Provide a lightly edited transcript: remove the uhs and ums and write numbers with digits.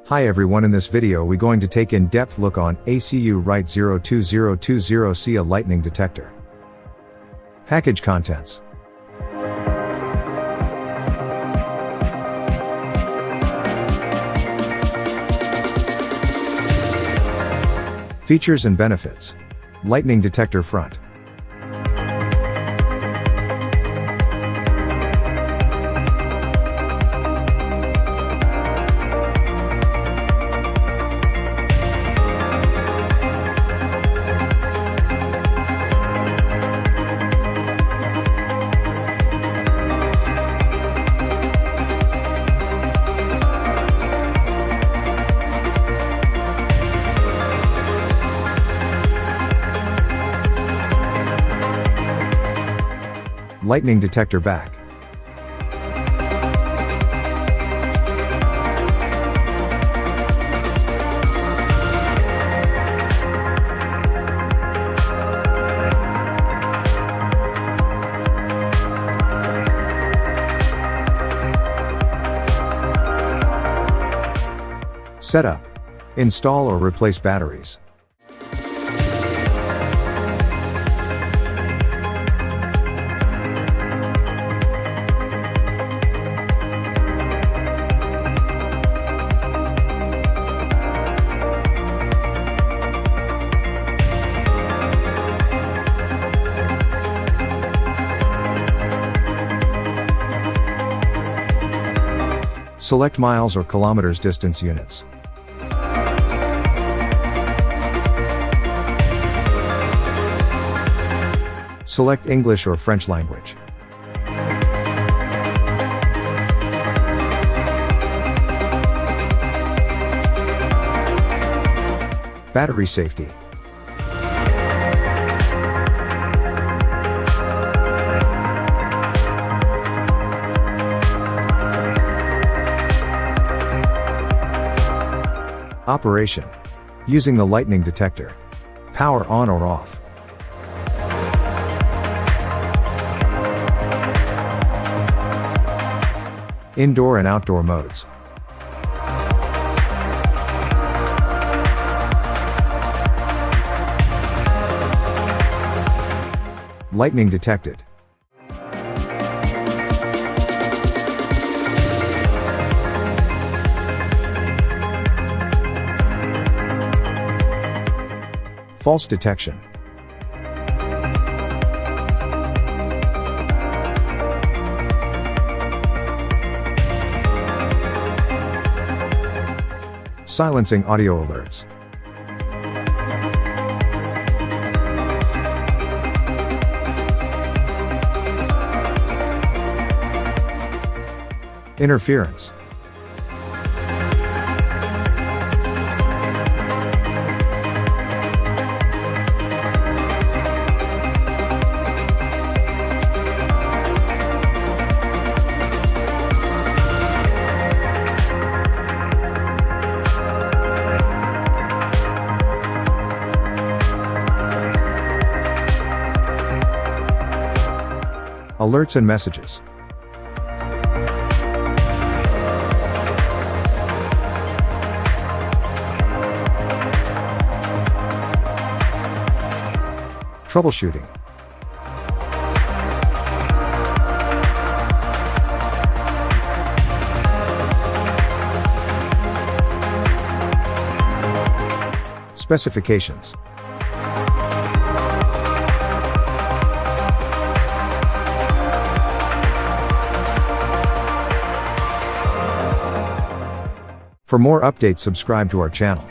Hi everyone, in this video we going to take in-depth look on AcuRite 02020CA Lightning Detector. Package contents. Features and benefits. Lightning detector front. Lightning detector back. Setup. Install or replace batteries. Select miles or kilometers distance units. Select English or French language. Battery safety. Operation. Using the lightning detector. Power on or off. Indoor and outdoor modes. Lightning detected. False detection. Silencing audio alerts. Interference. Alerts and messages. Troubleshooting. Specifications. For more updates, subscribe to our channel.